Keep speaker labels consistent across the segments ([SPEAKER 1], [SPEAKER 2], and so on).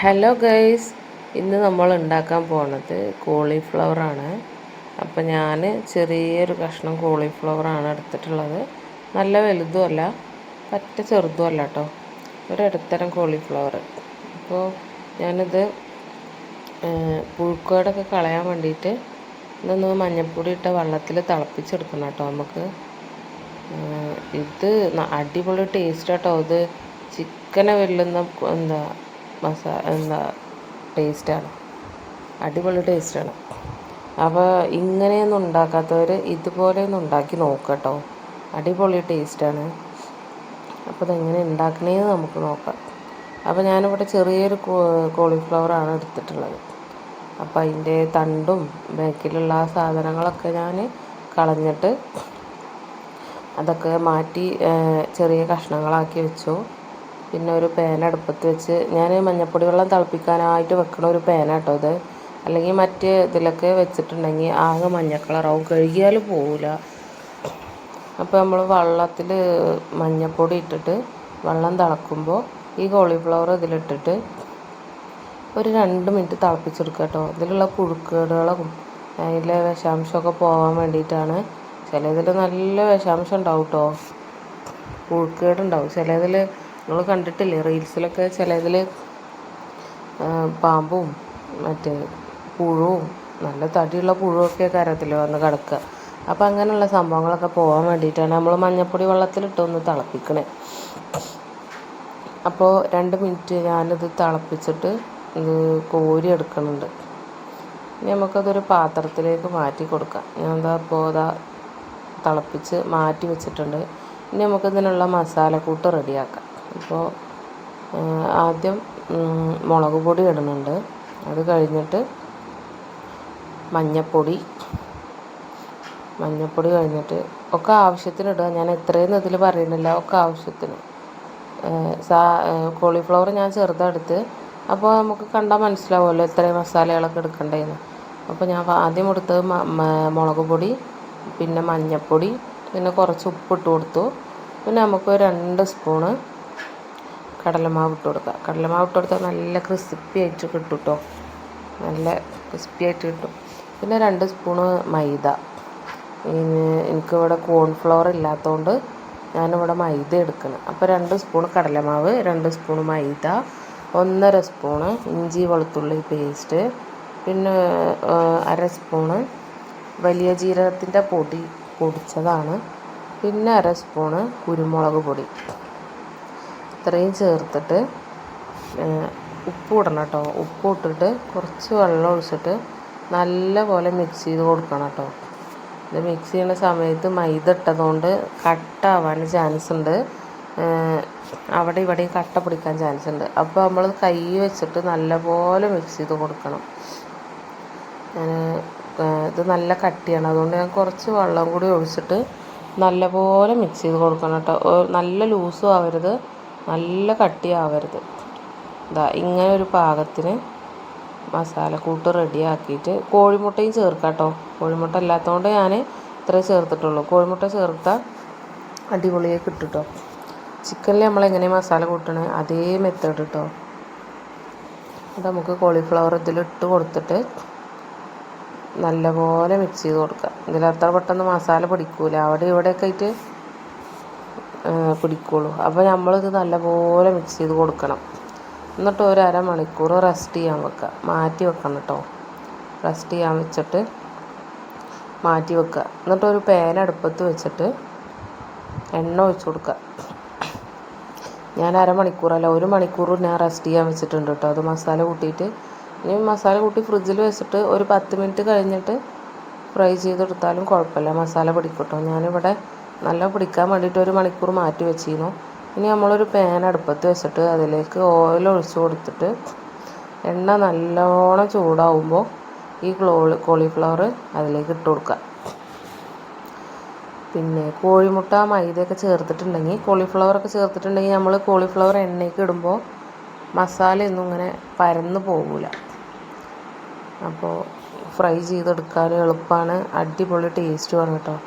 [SPEAKER 1] Hello guys, ഇന്ന് നമ്മൾ ഉണ്ടാക്കാൻ പോണത് കോളിഫ്ലവറാണ്. അപ്പം ഞാൻ ചെറിയൊരു കഷ്ണം കോളിഫ്ലവറാണ് എടുത്തിട്ടുള്ളത്. നല്ല വലുതുമല്ല, പറ്റ ചെറുതുമല്ല കേട്ടോ, ഒരിടത്തരം കോളിഫ്ലവർ. അപ്പോൾ ഞാനിത് പുഴുക്കോടൊക്കെ കളയാൻ വേണ്ടിയിട്ട് ഇതൊന്ന് മഞ്ഞൾപ്പൊടി ഇട്ട വെള്ളത്തിൽ തിളപ്പിച്ചെടുക്കണം കേട്ടോ. നമുക്ക് ഇത് അടിപൊളി ടേസ്റ്റ് കേട്ടോ. ഇത് ചിക്കനെ വെല്ലുന്ന എന്താ ടേസ്റ്റാണ്, അടിപൊളി ടേസ്റ്റാണ്. അപ്പോൾ ഇങ്ങനെയൊന്നും ഉണ്ടാക്കാത്തവർ ഇതുപോലെയൊന്നും ഉണ്ടാക്കി നോക്കട്ടോ, അടിപൊളി ടേസ്റ്റാണ്. അപ്പോൾ ഇതെങ്ങനെ ഉണ്ടാക്കണേന്ന് നമുക്ക് നോക്കാം. അപ്പോൾ ഞാനിവിടെ ചെറിയൊരു കോളിഫ്ലവറാണ് എടുത്തിട്ടുള്ളത്. അപ്പോൾ അതിൻ്റെ തണ്ടും ബാക്കിലുള്ള ആ സാധനങ്ങളൊക്കെ ഞാൻ കളഞ്ഞിട്ട് അതൊക്കെ മാറ്റി ചെറിയ കഷ്ണങ്ങളാക്കി വെച്ചു. പിന്നെ ഒരു പാൻ അടുപ്പത്ത് വെച്ച്, ഞാൻ മഞ്ഞൾപ്പൊടി വെള്ളം തിളപ്പിക്കാനായിട്ട് വെക്കണ ഒരു പാനാട്ടോ ഇത്. അല്ലെങ്കിൽ മറ്റ് ഇതിലൊക്കെ വെച്ചിട്ടുണ്ടെങ്കിൽ ആകെ മഞ്ഞ കളറാവും, കഴുകിയാൽ പോവില്ല. അപ്പോൾ നമ്മൾ വെള്ളത്തിൽ മഞ്ഞൾപ്പൊടി ഇട്ടിട്ട് വെള്ളം തിളക്കുമ്പോൾ ഈ കോളിഫ്ലവർ ഇതിലിട്ടിട്ട് ഒരു 2 മിനിറ്റ് തിളപ്പിച്ചെടുക്കുക കേട്ടോ. ഇതിലുള്ള പുഴുക്കുകളും അതിലെ വിഷാംശമൊക്കെ പോകാൻ വേണ്ടിയിട്ടാണ്. ചിലതിൽ നല്ല വിഷാംശം ഉണ്ടാവും കേട്ടോ, പുഴുക്കേടുണ്ടാവും ചിലതിൽ. നിങ്ങൾ കണ്ടിട്ടില്ലേ റീൽസിലൊക്കെ? ചിലതിൽ പാമ്പും മറ്റേ പുഴുവും, നല്ല തടിയുള്ള പുഴുവൊക്കെ കരത്തിൽ വന്ന് കിടക്കുക. അപ്പോൾ അങ്ങനെയുള്ള സംഭവങ്ങളൊക്കെ പോകാൻ വേണ്ടിയിട്ടാണ് നമ്മൾ മഞ്ഞൾപ്പൊടി വെള്ളത്തിലിട്ടൊന്ന് തിളപ്പിക്കണേ. അപ്പോൾ 2 മിനിറ്റ് ഞാനിത് തിളപ്പിച്ചിട്ട് ഇത് കോരി എടുക്കുന്നുണ്ട്. ഇനി നമുക്കതൊരു പാത്രത്തിലേക്ക് മാറ്റി കൊടുക്കാം. ഞാൻ ഇപ്പോൾ തിളപ്പിച്ച് മാറ്റി വെച്ചിട്ടുണ്ട്. ഇനി നമുക്കിതിനുള്ള മസാലക്കൂട്ട് റെഡിയാക്കാം. അപ്പോൾ ആദ്യം മുളക് പൊടി ഇടുന്നുണ്ട്. അത് കഴിഞ്ഞിട്ട് മഞ്ഞൾപ്പൊടി കഴിഞ്ഞിട്ട് ഒക്കെ ആവശ്യത്തിന് ഇടുക. ഞാൻ എത്രയെന്ന് ഇതിൽ പറയുന്നില്ല, ഒക്കെ ആവശ്യത്തിന്. കോളിഫ്ലവർ ഞാൻ ചെറുതെടുത്ത്, അപ്പോൾ നമുക്ക് കണ്ടാൽ മനസ്സിലാവുമല്ലോ എത്രയും മസാലകളൊക്കെ എടുക്കണ്ടേന്ന്. അപ്പോൾ ഞാൻ ആദ്യം എടുത്തത് മുളക് പൊടി, പിന്നെ മഞ്ഞൾപ്പൊടി, പിന്നെ കുറച്ച് ഉപ്പിട്ട് കൊടുത്തു. പിന്നെ നമുക്ക് 2 സ്പൂണ് കടലമാവ് ഇട്ട് കൊടുക്കുക. കടലമാവ് ഇട്ട് കൊടുത്താൽ നല്ല ക്രിസ്പി ആയിട്ട് കിട്ടും കേട്ടോ, നല്ല ക്രിസ്പി ആയിട്ട് കിട്ടും. പിന്നെ 2 സ്പൂണ് മൈദ. എനിക്കിവിടെ കോൺഫ്ലവർ ഇല്ലാത്തതുകൊണ്ട് ഞാനിവിടെ മൈദ എടുക്കണം. അപ്പോൾ 2 സ്പൂണ് കടലമാവ്, 2 സ്പൂണ് മൈദ, 1.5 സ്പൂണ് ഇഞ്ചി വെളുത്തുള്ളി പേസ്റ്റ്, പിന്നെ 1/2 സ്പൂണ് വലിയ ജീരകത്തിൻ്റെ പൊടിച്ചതാണ്, പിന്നെ 1/2 സ്പൂണ് കുരുമുളക് പൊടി. ഇത്രയും ചേർത്തിട്ട് ഉപ്പ് ഇടണം കേട്ടോ. ഉപ്പ് ഇട്ടിട്ട് കുറച്ച് വെള്ളം ഒഴിച്ചിട്ട് നല്ല പോലെ മിക്സ് ചെയ്ത് കൊടുക്കണം കേട്ടോ. ഇത് മിക്സ് ചെയ്യുന്ന സമയത്ത് മൈദ ഇട്ടതുകൊണ്ട് കട്ടാവാൻ ചാൻസ് ഉണ്ട്, അവിടെ ഇവിടെയും കട്ട പിടിക്കാൻ ചാൻസ് ഉണ്ട്. അപ്പോൾ നമ്മൾ കൈ വെച്ചിട്ട് നല്ലപോലെ മിക്സ് ചെയ്ത് കൊടുക്കണം. ഇത് നല്ല കട്ടിയാണ്, അതുകൊണ്ട് ഞാൻ കുറച്ച് വെള്ളം കൂടി ഒഴിച്ചിട്ട് നല്ലപോലെ മിക്സ് ചെയ്ത് കൊടുക്കണം കേട്ടോ. നല്ല ലൂസും ആവരുത്, നല്ല കട്ടിയാവരുത്. ഇങ്ങനെ ഒരു പാകത്തിന് മസാലക്കൂട്ട് റെഡിയാക്കിയിട്ട് കോഴിമുട്ടയും ചേർക്കാം കേട്ടോ. കോഴിമുട്ട ഇല്ലാത്തതുകൊണ്ട് ഞാൻ ഇത്രേ ചേർത്തിട്ടുള്ളൂ. കോഴിമുട്ട ചേർത്താൽ അടിപൊളിയായി കിട്ടും കേട്ടോ. ചിക്കനിൽ നമ്മളെങ്ങനെ മസാല കൂട്ടണേ അതേ മെത്തേഡ് കേട്ടോ. അത് നമുക്ക് കോളിഫ്ലവർ ഇതിലിട്ട് കൊടുത്തിട്ട് നല്ലപോലെ മിക്സ് ചെയ്ത് കൊടുക്കാം. ഇതിലത്ര പെട്ടെന്ന് മസാല പിടിക്കൂല, അവിടെ ഇവിടെയൊക്കെ ആയിട്ട് പിടിക്കുള്ളൂ. അപ്പോൾ നമ്മളിത് നല്ലപോലെ മിക്സ് ചെയ്ത് കൊടുക്കണം. എന്നിട്ട് ഒരു 1/2 മണിക്കൂർ റെസ്റ്റ് ചെയ്യാൻ വെക്കുക, മാറ്റി വെക്കണം കേട്ടോ. റെസ്റ്റ് ചെയ്യാൻ വെച്ചിട്ട് മാറ്റി വെക്കുക. എന്നിട്ട് ഒരു പാൻ അടുപ്പത്ത് വെച്ചിട്ട് എണ്ണ ഒഴിച്ച് കൊടുക്കുക. ഞാൻ 1/2 മണിക്കൂറല്ല, 1 മണിക്കൂർ ഞാൻ റെസ്റ്റ് ചെയ്യാൻ വെച്ചിട്ടുണ്ട് കേട്ടോ. അത് മസാല കൂട്ടിയിട്ട് ഇനി മസാല കൂട്ടി ഫ്രിഡ്ജിൽ വെച്ചിട്ട് ഒരു 10 മിനിറ്റ് കഴിഞ്ഞിട്ട് ഫ്രൈ ചെയ്തെടുത്താലും കുഴപ്പമില്ല, മസാല പിടിക്കും കേട്ടോ. ഞാനിവിടെ നല്ല പിടിക്കാൻ വേണ്ടിയിട്ട് 1 മണിക്കൂർ മാറ്റി വെച്ചിരുന്നു. ഇനി നമ്മളൊരു പാൻ അടുപ്പത്ത് വെച്ചിട്ട് അതിലേക്ക് ഓയിൽ ഒഴിച്ച് കൊടുത്തിട്ട് എണ്ണ നല്ലോണം ചൂടാവുമ്പോൾ ഈ കോളിഫ്ലവർ അതിലേക്ക് ഇട്ട് കൊടുക്കുക. പിന്നെ കോഴിമുട്ട മൈദയൊക്കെ ചേർത്തിട്ടുണ്ടെങ്കിൽ, കോളിഫ്ലവറൊക്കെ ചേർത്തിട്ടുണ്ടെങ്കിൽ നമ്മൾ കോളിഫ്ലവർ എണ്ണയ്ക്ക് ഇടുമ്പോൾ മസാലയൊന്നും ഇങ്ങനെ പരന്ന് പോകില്ല. അപ്പോൾ ഫ്രൈ ചെയ്തെടുക്കാൻ എളുപ്പമാണ്, അടിപൊളി ടേസ്റ്റുമാണ് കേട്ടോ.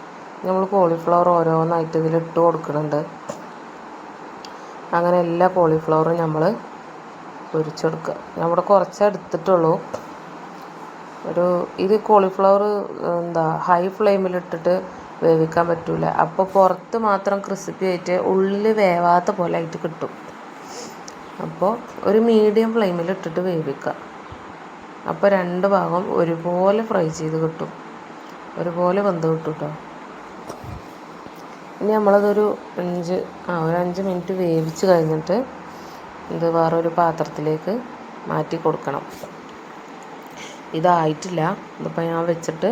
[SPEAKER 1] നമ്മൾ കോളിഫ്ലവർ ഓരോന്നായിട്ട് ഇതിലിട്ട് കൊടുക്കുന്നുണ്ട്. അങ്ങനെ എല്ലാ കോളിഫ്ലവറും നമ്മൾ പൊരിച്ചെടുക്കുക. ഞാൻ ഇവിടെ കുറച്ചേ എടുത്തിട്ടുള്ളൂ. ഇത് കോളിഫ്ലവർ ഹൈ ഫ്ലെയിമിലിട്ടിട്ട് വേവിക്കാൻ പറ്റില്ല. അപ്പോൾ പുറത്ത് മാത്രം ക്രിസ്പി ആയിട്ട് ഉള്ളിൽ വേവാത്ത പോലെ ആയിട്ട് കിട്ടും. അപ്പോൾ ഒരു മീഡിയം ഫ്ലെയിമിലിട്ടിട്ട് വേവിക്കുക. അപ്പോൾ രണ്ട് ഭാഗം ഒരുപോലെ ഫ്രൈ ചെയ്ത് കിട്ടും, ഒരുപോലെ വെന്ത് കിട്ടും കേട്ടോ. ഇനി നമ്മളതൊരു 5 മിനിറ്റ് വേവിച്ച് കഴിഞ്ഞിട്ട് ഇത് വേറൊരു പാത്രത്തിലേക്ക് മാറ്റി കൊടുക്കണം. ഇതായിട്ടില്ല, ഇതിപ്പോൾ ഞാൻ വെച്ചിട്ട്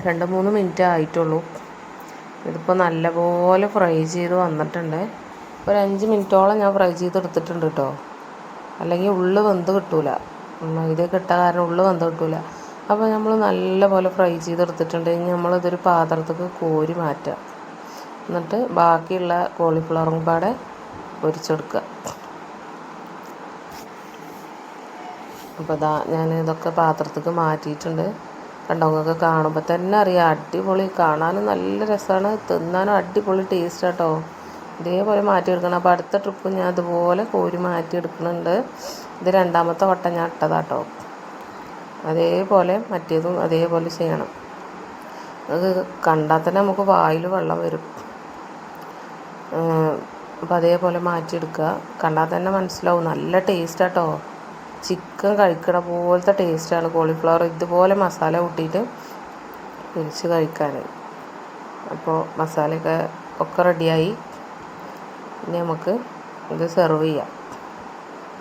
[SPEAKER 1] 2-3 മിനിറ്റ് ആയിട്ടുള്ളൂ. ഇതിപ്പോൾ നല്ലപോലെ ഫ്രൈ ചെയ്ത് വന്നിട്ടുണ്ട്. ഒരു 5 മിനിറ്റോളം ഞാൻ ഫ്രൈ ചെയ്തെടുത്തിട്ടുണ്ട് കേട്ടോ. അല്ലെങ്കിൽ ഉള്ളു വെന്ത് കിട്ടൂല, ഇത് കിട്ടാൻ കാരണം ഉള്ളു വെന്ത് കിട്ടൂല. അപ്പോൾ നമ്മൾ നല്ലപോലെ ഫ്രൈ ചെയ്തെടുത്തിട്ടുണ്ട്. ഇനി നമ്മളിതൊരു പാത്രത്തേക്ക് കോരി മാറ്റുക. എന്നിട്ട് ബാക്കിയുള്ള കോളിഫ്ലവറും പാടെ പൊരിച്ചെടുക്കുക. അപ്പോൾ ഞാൻ ഇതൊക്കെ പാത്രത്തേക്ക് മാറ്റിയിട്ടുണ്ട്. കണ്ടോ, നിങ്ങൾക്ക് കാണുമ്പോൾ തന്നെ അറിയാം, അടിപൊളി, കാണാനും നല്ല രസമാണ്, തിന്നാനും അടിപൊളി ടേസ്റ്റ് കേട്ടോ. ഇതേപോലെ മാറ്റിയെടുക്കണം. അപ്പോൾ അടുത്ത ട്രിപ്പ് ഞാൻ അതുപോലെ കോരി മാറ്റിയെടുക്കുന്നുണ്ട്. ഇത് 2ാമത്തെ വട്ടം ഞാൻ ഇട്ടതാട്ടോ. അതേപോലെ മറ്റേതും അതേപോലെ ചെയ്യണം. അത് കണ്ടാൽ തന്നെ നമുക്ക് വായിൽ വെള്ളം വരും. അപ്പോൾ അതേപോലെ മാറ്റിയെടുക്കുക. കണ്ടാൽ തന്നെ മനസ്സിലാവും, നല്ല ടേസ്റ്റ് കേട്ടോ. ചിക്കൻ കഴിക്കണ പോലത്തെ ടേസ്റ്റാണ് കോളിഫ്ലവർ ഇതുപോലെ മസാല കൂട്ടിയിട്ട് പൊരിച്ച് കഴിക്കാൻ. അപ്പോൾ മസാലയൊക്കെ റെഡിയായി. ഇനി നമുക്ക് ഇത് സെർവ് ചെയ്യാം.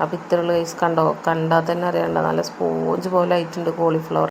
[SPEAKER 1] അപ്പോൾ ഇത്രയുള്ള കണ്ടോ, കണ്ടാൽ തന്നെ അറിയണ്ട, നല്ല സ്പോഞ്ച് പോലെ ആയിട്ടുണ്ട് കോളിഫ്ലവർ.